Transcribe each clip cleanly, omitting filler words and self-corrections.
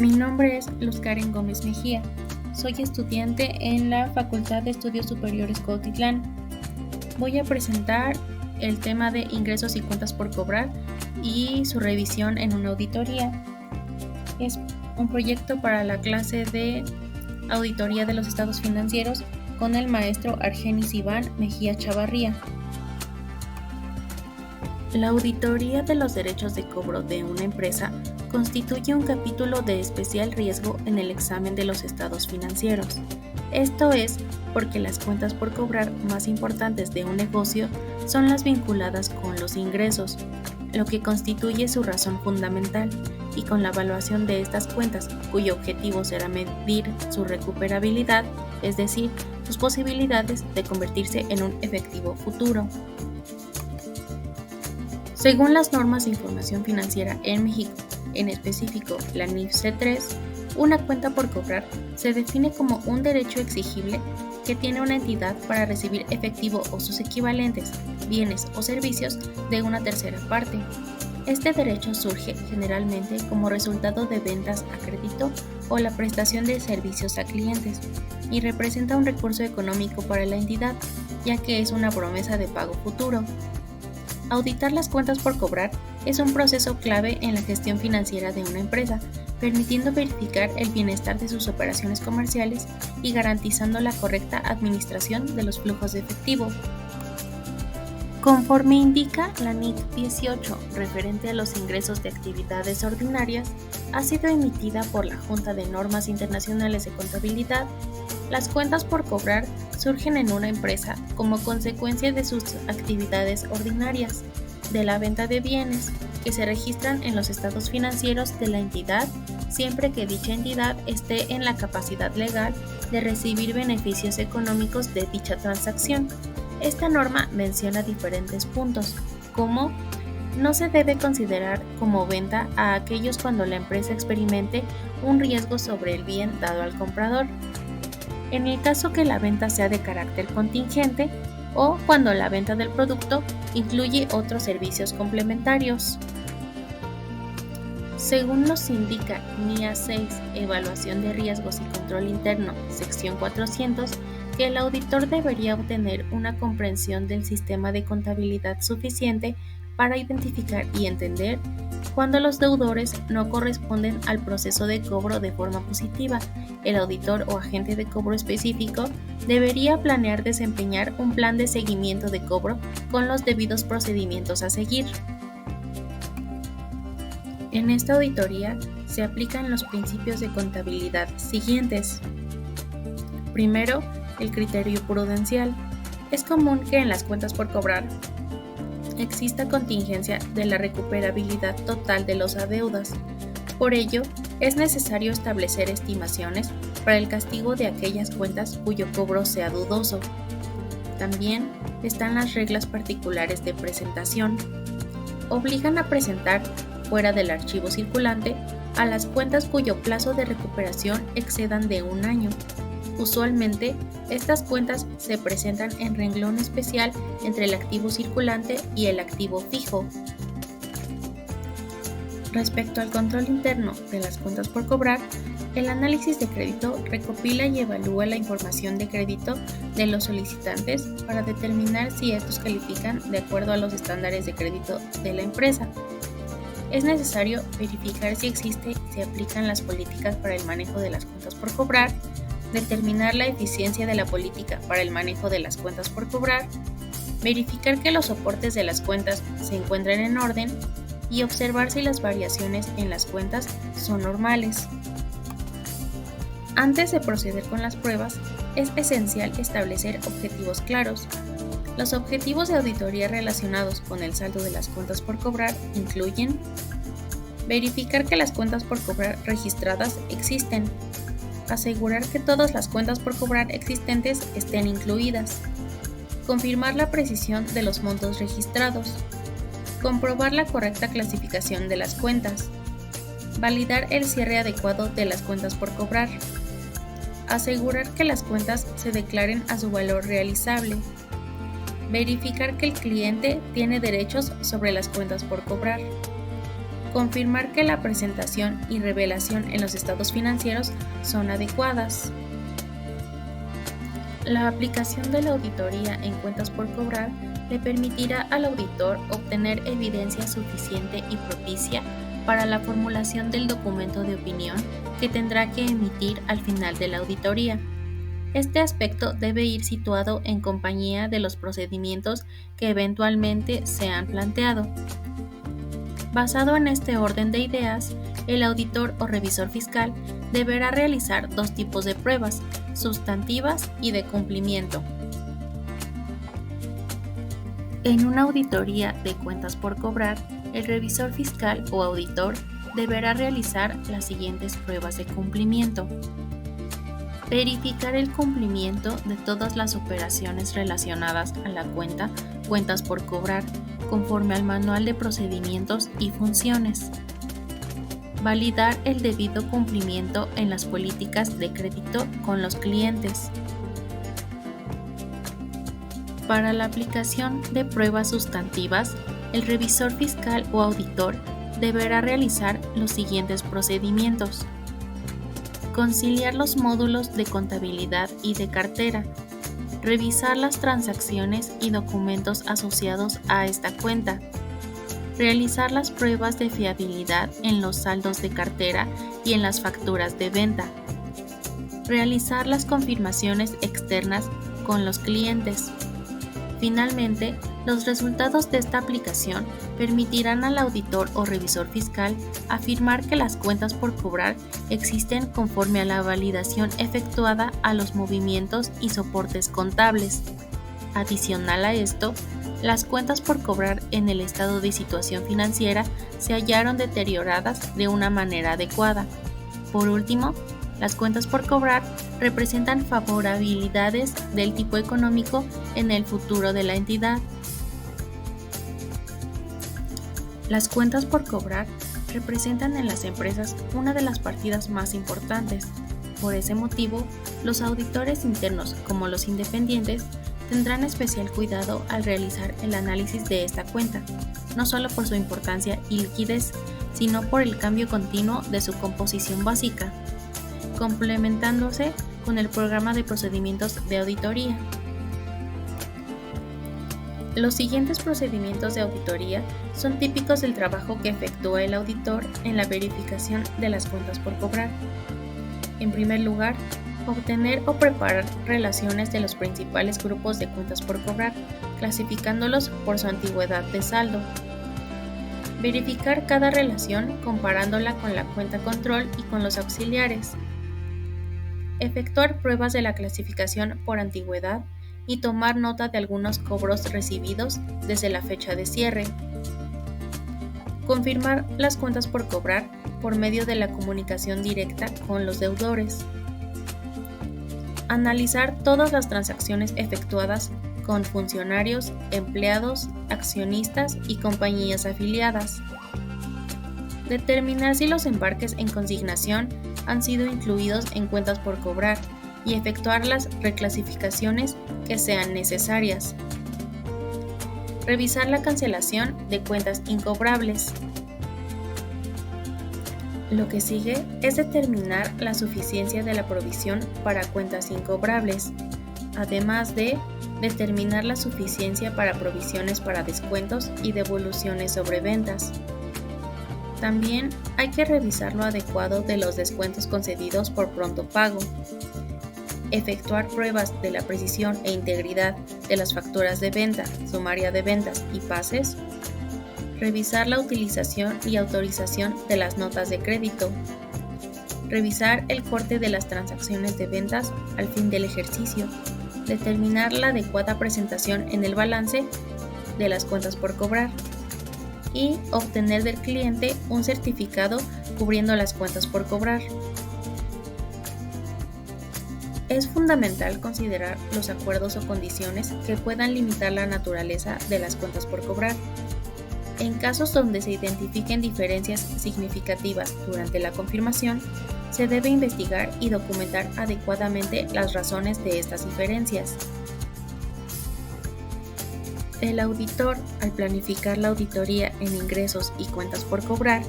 Mi nombre es Luz Karen Gómez Mejía. Soy estudiante en la Facultad de Estudios Superiores Cuautitlán. Voy a presentar el tema de ingresos y cuentas por cobrar y su revisión en una auditoría. Es un proyecto para la clase de Auditoría de los Estados Financieros con el maestro Argenis Iván Mejía Chavarría. La auditoría de los derechos de cobro de una empresa constituye un capítulo de especial riesgo en el examen de los estados financieros. Esto es porque las cuentas por cobrar más importantes de un negocio son las vinculadas con los ingresos, lo que constituye su razón fundamental, y con la evaluación de estas cuentas, cuyo objetivo será medir su recuperabilidad, es decir, sus posibilidades de convertirse en un efectivo futuro. Según las normas de información financiera en México, en específico la NIF C3, una cuenta por cobrar se define como un derecho exigible que tiene una entidad para recibir efectivo o sus equivalentes, bienes o servicios de una tercera parte. Este derecho surge generalmente como resultado de ventas a crédito o la prestación de servicios a clientes y representa un recurso económico para la entidad, ya que es una promesa de pago futuro. Auditar las cuentas por cobrar es un proceso clave en la gestión financiera de una empresa, permitiendo verificar el bienestar de sus operaciones comerciales y garantizando la correcta administración de los flujos de efectivo. Conforme indica la NIC 18, referente a los ingresos de actividades ordinarias, ha sido emitida por la Junta de Normas Internacionales de Contabilidad. Las cuentas por cobrar surgen en una empresa como consecuencia de sus actividades ordinarias, de la venta de bienes, que se registran en los estados financieros de la entidad, siempre que dicha entidad esté en la capacidad legal de recibir beneficios económicos de dicha transacción. Esta norma menciona diferentes puntos, como no se debe considerar como venta a aquellos cuando la empresa experimente un riesgo sobre el bien dado al comprador, en el caso que la venta sea de carácter contingente o cuando la venta del producto incluye otros servicios complementarios. Según nos indica NIA 6, Evaluación de Riesgos y Control Interno, sección 400, que el auditor debería obtener una comprensión del sistema de contabilidad suficiente para identificar y entender cuando los deudores no corresponden al proceso de cobro de forma positiva. El auditor o agente de cobro específico debería planear desempeñar un plan de seguimiento de cobro con los debidos procedimientos a seguir. En esta auditoría se aplican los principios de contabilidad siguientes. Primero, el criterio prudencial. Es común que en las cuentas por cobrar exista contingencia de la recuperabilidad total de los adeudos. Por ello, es necesario establecer estimaciones para el castigo de aquellas cuentas cuyo cobro sea dudoso. También están las reglas particulares de presentación. Obligan a presentar, fuera del archivo circulante, a las cuentas cuyo plazo de recuperación excedan de un año. Usualmente, estas cuentas se presentan en renglón especial entre el activo circulante y el activo fijo. Respecto al control interno de las cuentas por cobrar, el análisis de crédito recopila y evalúa la información de crédito de los solicitantes para determinar si estos califican de acuerdo a los estándares de crédito de la empresa. Es necesario verificar si existe y se aplican las políticas para el manejo de las cuentas por cobrar, determinar la eficiencia de la política para el manejo de las cuentas por cobrar, verificar que los soportes de las cuentas se encuentren en orden y observar si las variaciones en las cuentas son normales. Antes de proceder con las pruebas, es esencial establecer objetivos claros. Los objetivos de auditoría relacionados con el saldo de las cuentas por cobrar incluyen verificar que las cuentas por cobrar registradas existen, asegurar que todas las cuentas por cobrar existentes estén incluidas, confirmar la precisión de los montos registrados, comprobar la correcta clasificación de las cuentas, validar el cierre adecuado de las cuentas por cobrar, asegurar que las cuentas se declaren a su valor realizable, verificar que el cliente tiene derechos sobre las cuentas por cobrar, Confirmar que la presentación y revelación en los estados financieros son adecuadas. La aplicación de la auditoría en cuentas por cobrar le permitirá al auditor obtener evidencia suficiente y propicia para la formulación del documento de opinión que tendrá que emitir al final de la auditoría. Este aspecto debe ir situado en compañía de los procedimientos que eventualmente se han planteado. Basado en este orden de ideas, el auditor o revisor fiscal deberá realizar dos tipos de pruebas, sustantivas y de cumplimiento. En una auditoría de cuentas por cobrar, el revisor fiscal o auditor deberá realizar las siguientes pruebas de cumplimiento. Verificar el cumplimiento de todas las operaciones relacionadas a la cuentas por cobrar, conforme al Manual de Procedimientos y Funciones. Validar el debido cumplimiento en las políticas de crédito con los clientes. Para la aplicación de pruebas sustantivas, el revisor fiscal o auditor deberá realizar los siguientes procedimientos. Conciliar los módulos de contabilidad y de cartera. Revisar las transacciones y documentos asociados a esta cuenta. Realizar las pruebas de fiabilidad en los saldos de cartera y en las facturas de venta. Realizar las confirmaciones externas con los clientes. Finalmente, los resultados de esta aplicación permitirán al auditor o revisor fiscal afirmar que las cuentas por cobrar existen conforme a la validación efectuada a los movimientos y soportes contables. Adicional a esto, las cuentas por cobrar en el estado de situación financiera se hallaron deterioradas de una manera adecuada. Por último, las cuentas por cobrar representan favorabilidades del tipo económico en el futuro de la entidad. Las cuentas por cobrar representan en las empresas una de las partidas más importantes. Por ese motivo, los auditores internos como los independientes tendrán especial cuidado al realizar el análisis de esta cuenta, no solo por su importancia y liquidez, sino por el cambio continuo de su composición básica, complementándose con el programa de procedimientos de auditoría. Los siguientes procedimientos de auditoría son típicos del trabajo que efectúa el auditor en la verificación de las cuentas por cobrar. En primer lugar, obtener o preparar relaciones de los principales grupos de cuentas por cobrar, clasificándolos por su antigüedad de saldo. Verificar cada relación comparándola con la cuenta control y con los auxiliares. Efectuar pruebas de la clasificación por antigüedad y tomar nota de algunos cobros recibidos desde la fecha de cierre. Confirmar las cuentas por cobrar por medio de la comunicación directa con los deudores. Analizar todas las transacciones efectuadas con funcionarios, empleados, accionistas y compañías afiliadas. Determinar si los embarques en consignación han sido incluidos en cuentas por cobrar y efectuar las reclasificaciones que sean necesarias. Revisar la cancelación de cuentas incobrables. Lo que sigue es determinar la suficiencia de la provisión para cuentas incobrables, además de determinar la suficiencia para provisiones para descuentos y devoluciones sobre ventas. También hay que revisar lo adecuado de los descuentos concedidos por pronto pago. Efectuar pruebas de la precisión e integridad de las facturas de venta, sumaria de ventas y pases. Revisar la utilización y autorización de las notas de crédito. Revisar el corte de las transacciones de ventas al fin del ejercicio. Determinar la adecuada presentación en el balance de las cuentas por cobrar. Y obtener del cliente un certificado cubriendo las cuentas por cobrar. Es fundamental considerar los acuerdos o condiciones que puedan limitar la naturaleza de las cuentas por cobrar. En casos donde se identifiquen diferencias significativas durante la confirmación, se debe investigar y documentar adecuadamente las razones de estas diferencias. El auditor, al planificar la auditoría en ingresos y cuentas por cobrar,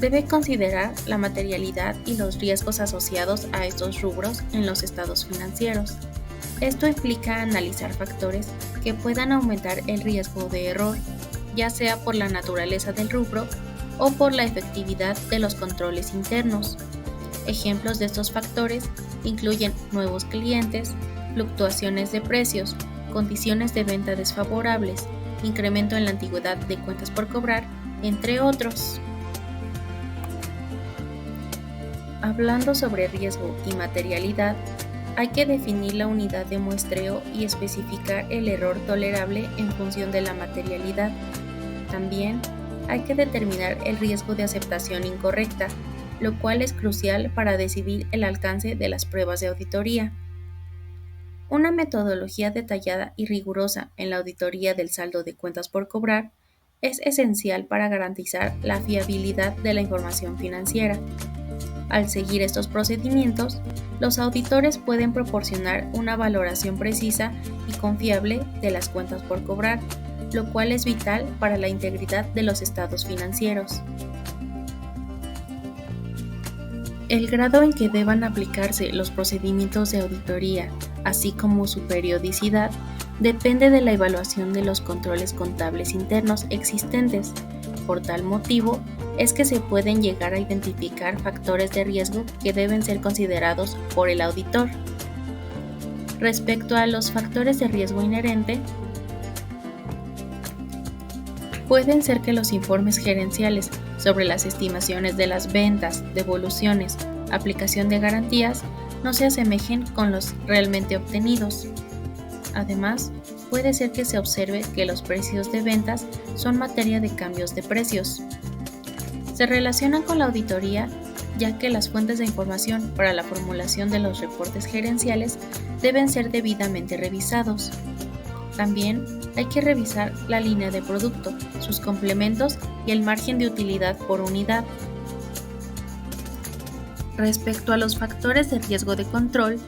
debe considerar la materialidad y los riesgos asociados a estos rubros en los estados financieros. Esto implica analizar factores que puedan aumentar el riesgo de error, ya sea por la naturaleza del rubro o por la efectividad de los controles internos. Ejemplos de estos factores incluyen nuevos clientes, fluctuaciones de precios, condiciones de venta desfavorables, incremento en la antigüedad de cuentas por cobrar, entre otros. Hablando sobre riesgo y materialidad, hay que definir la unidad de muestreo y especificar el error tolerable en función de la materialidad. También hay que determinar el riesgo de aceptación incorrecta, lo cual es crucial para decidir el alcance de las pruebas de auditoría. Una metodología detallada y rigurosa en la auditoría del saldo de cuentas por cobrar es esencial para garantizar la fiabilidad de la información financiera. Al seguir estos procedimientos, los auditores pueden proporcionar una valoración precisa y confiable de las cuentas por cobrar, lo cual es vital para la integridad de los estados financieros. El grado en que deban aplicarse los procedimientos de auditoría, así como su periodicidad, depende de la evaluación de los controles contables internos existentes. Por tal motivo, es que se pueden llegar a identificar factores de riesgo que deben ser considerados por el auditor. Respecto a los factores de riesgo inherente, pueden ser que los informes gerenciales sobre las estimaciones de las ventas, devoluciones, aplicación de garantías no se asemejen con los realmente obtenidos. Además, puede ser que se observe que los precios de ventas son materia de cambios de precios. Se relacionan con la auditoría, ya que las fuentes de información para la formulación de los reportes gerenciales deben ser debidamente revisados. También hay que revisar la línea de producto, sus complementos y el margen de utilidad por unidad. Respecto a los factores de riesgo de control,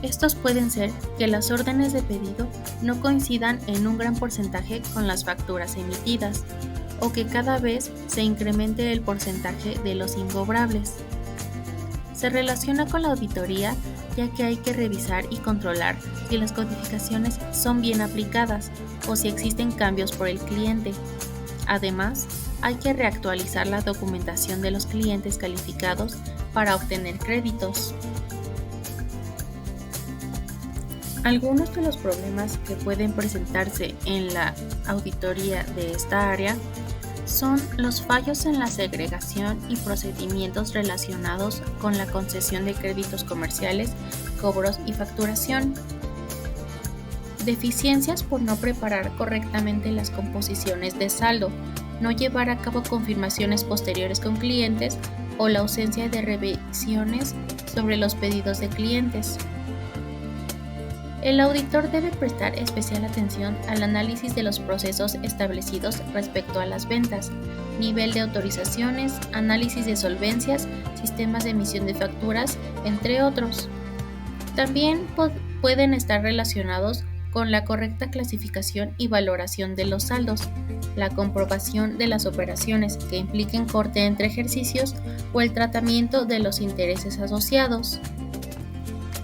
estos pueden ser que las órdenes de pedido no coincidan en un gran porcentaje con las facturas emitidas, o que cada vez se incremente el porcentaje de los incobrables. Se relaciona con la auditoría, ya que hay que revisar y controlar si las codificaciones son bien aplicadas o si existen cambios por el cliente. Además, hay que reactualizar la documentación de los clientes calificados para obtener créditos. Algunos de los problemas que pueden presentarse en la auditoría de esta área son los fallos en la segregación y procedimientos relacionados con la concesión de créditos comerciales, cobros y facturación. Deficiencias por no preparar correctamente las composiciones de saldo, no llevar a cabo confirmaciones posteriores con clientes o la ausencia de revisiones sobre los pedidos de clientes. El auditor debe prestar especial atención al análisis de los procesos establecidos respecto a las ventas, nivel de autorizaciones, análisis de solvencias, sistemas de emisión de facturas, entre otros. También pueden estar relacionados con la correcta clasificación y valoración de los saldos, la comprobación de las operaciones que impliquen corte entre ejercicios o el tratamiento de los intereses asociados.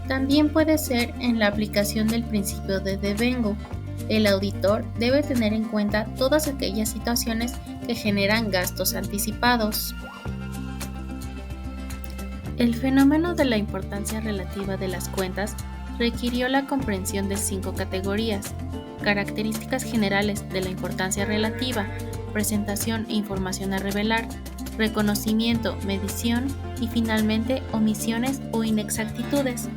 También puede ser en la aplicación del principio de devengo. El auditor debe tener en cuenta todas aquellas situaciones que generan gastos anticipados. El fenómeno de la importancia relativa de las cuentas requirió la comprensión de 5 categorías: características generales de la importancia relativa, presentación e información a revelar, reconocimiento, medición y finalmente omisiones o inexactitudes.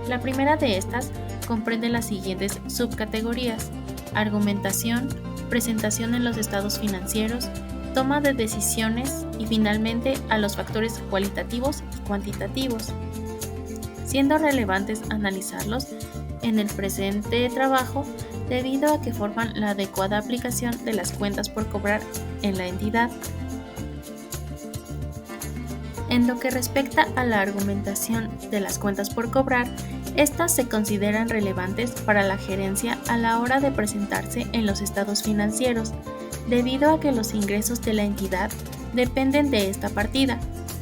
La primera de estas comprende las siguientes subcategorías: argumentación, presentación en los estados financieros, toma de decisiones y finalmente a los factores cualitativos y cuantitativos, siendo relevantes analizarlos en el presente trabajo debido a que forman la adecuada aplicación de las cuentas por cobrar en la entidad. En lo que respecta a la argumentación de las cuentas por cobrar, Estas se consideran relevantes para la gerencia a la hora de presentarse en los estados financieros, debido a que los ingresos de la entidad dependen de esta partida,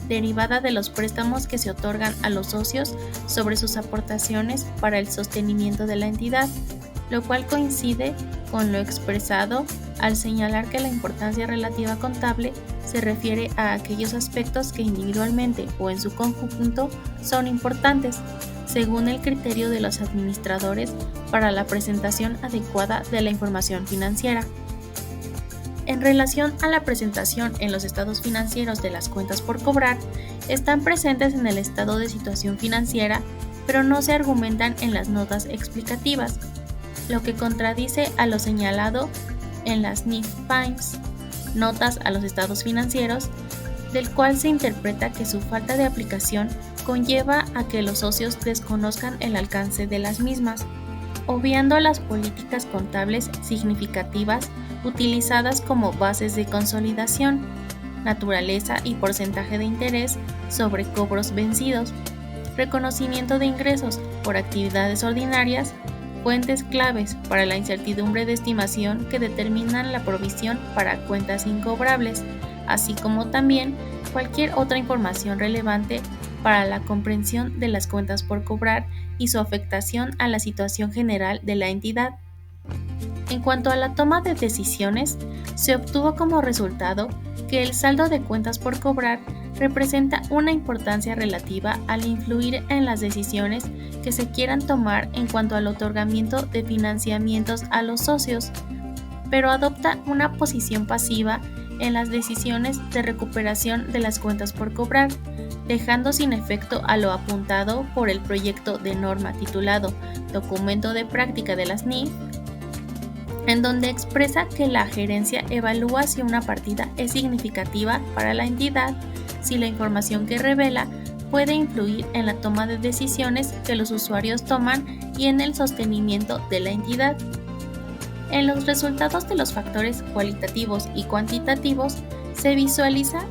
derivada de los préstamos que se otorgan a los socios sobre sus aportaciones para el sostenimiento de la entidad, lo cual coincide con lo expresado al señalar que la importancia relativa contable se refiere a aquellos aspectos que individualmente o en su conjunto son importantes, según el criterio de los administradores para la presentación adecuada de la información financiera. En relación a la presentación en los estados financieros de las cuentas por cobrar, están presentes en el estado de situación financiera, pero no se argumentan en las notas explicativas, lo que contradice a lo señalado en las NIF-PAIMS, notas a los estados financieros, del cual se interpreta que su falta de aplicación conlleva a que los socios desconozcan el alcance de las mismas, obviando las políticas contables significativas utilizadas como bases de consolidación, naturaleza y porcentaje de interés sobre cobros vencidos, reconocimiento de ingresos por actividades ordinarias, fuentes claves para la incertidumbre de estimación que determinan la provisión para cuentas incobrables, así como también cualquier otra información relevante para la comprensión de las cuentas por cobrar y su afectación a la situación general de la entidad. En cuanto a la toma de decisiones, se obtuvo como resultado que el saldo de cuentas por cobrar representa una importancia relativa al influir en las decisiones que se quieran tomar en cuanto al otorgamiento de financiamientos a los socios, pero adopta una posición pasiva en las decisiones de recuperación de las cuentas por cobrar, dejando sin efecto a lo apuntado por el proyecto de norma titulado Documento de Práctica de las NIF, en donde expresa que la gerencia evalúa si una partida es significativa para la entidad, si la información que revela puede influir en la toma de decisiones que los usuarios toman y en el sostenimiento de la entidad. En los resultados de los factores cualitativos y cuantitativos se visualiza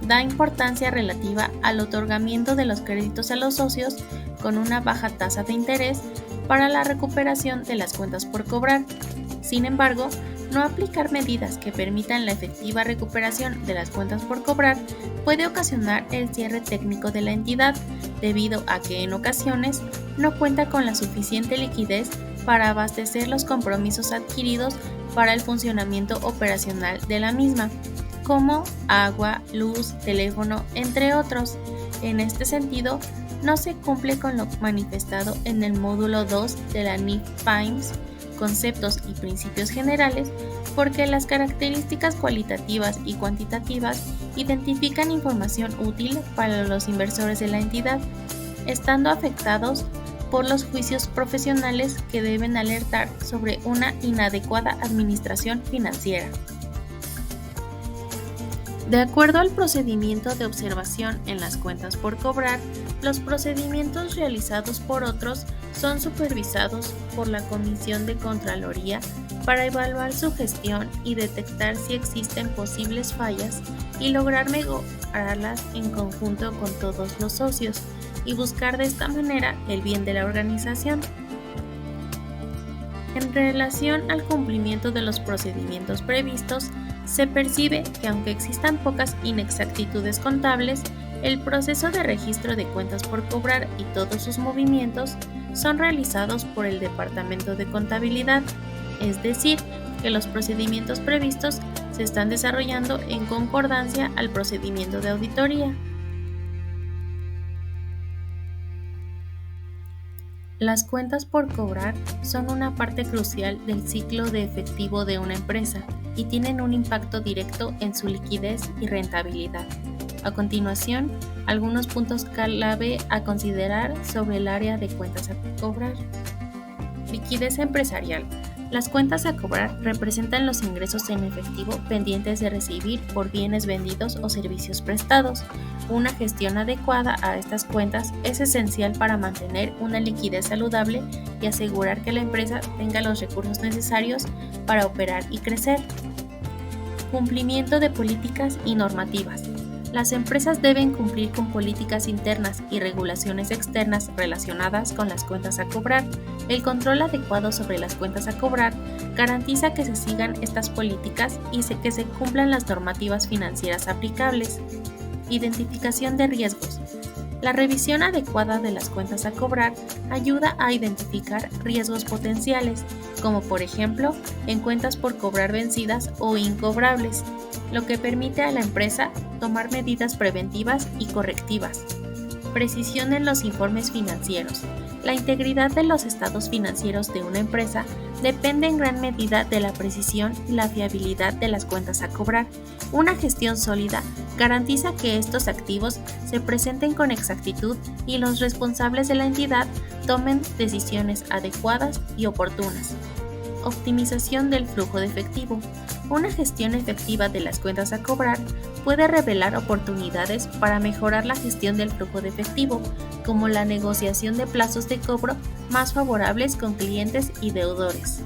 da importancia relativa al otorgamiento de los créditos a los socios con una baja tasa de interés para la recuperación de las cuentas por cobrar. Sin embargo, no aplicar medidas que permitan la efectiva recuperación de las cuentas por cobrar puede ocasionar el cierre técnico de la entidad, debido a que en ocasiones no cuenta con la suficiente liquidez para abastecer los compromisos adquiridos para el funcionamiento operacional de la misma, como agua, luz, teléfono, entre otros. En este sentido, no se cumple con lo manifestado en el módulo 2 de la NIF-PAIMS, conceptos y principios generales, porque las características cualitativas y cuantitativas identifican información útil para los inversores de la entidad, estando afectados por los juicios profesionales que deben alertar sobre una inadecuada administración financiera. De acuerdo al procedimiento de observación en las cuentas por cobrar, los procedimientos realizados por otros son supervisados por la Comisión de Contraloría para evaluar su gestión y detectar si existen posibles fallas y lograr mejorarlas en conjunto con todos los socios y buscar de esta manera el bien de la organización. En relación al cumplimiento de los procedimientos previstos, se percibe que aunque existan pocas inexactitudes contables, el proceso de registro de cuentas por cobrar y todos sus movimientos son realizados por el Departamento de Contabilidad, es decir, que los procedimientos previstos se están desarrollando en concordancia al procedimiento de auditoría. Las cuentas por cobrar son una parte crucial del ciclo de efectivo de una empresa y tienen un impacto directo en su liquidez y rentabilidad. A continuación, algunos puntos clave a considerar sobre el área de cuentas a cobrar. Liquidez empresarial. Las cuentas a cobrar representan los ingresos en efectivo pendientes de recibir por bienes vendidos o servicios prestados. Una gestión adecuada a estas cuentas es esencial para mantener una liquidez saludable y asegurar que la empresa tenga los recursos necesarios para operar y crecer. Cumplimiento de políticas y normativas. Las empresas deben cumplir con políticas internas y regulaciones externas relacionadas con las cuentas a cobrar. El control adecuado sobre las cuentas a cobrar garantiza que se sigan estas políticas y que se cumplan las normativas financieras aplicables. Identificación de riesgos. La revisión adecuada de las cuentas a cobrar ayuda a identificar riesgos potenciales, como por ejemplo en cuentas por cobrar vencidas o incobrables, lo que permite a la empresa tomar medidas preventivas y correctivas. Precisión en los informes financieros. La integridad de los estados financieros de una empresa depende en gran medida de la precisión y la fiabilidad de las cuentas a cobrar. Una gestión sólida garantiza que estos activos se presenten con exactitud y los responsables de la entidad tomen decisiones adecuadas y oportunas. Optimización del flujo de efectivo. Una gestión efectiva de las cuentas a cobrar puede revelar oportunidades para mejorar la gestión del flujo de efectivo, como la negociación de plazos de cobro más favorables con clientes y deudores.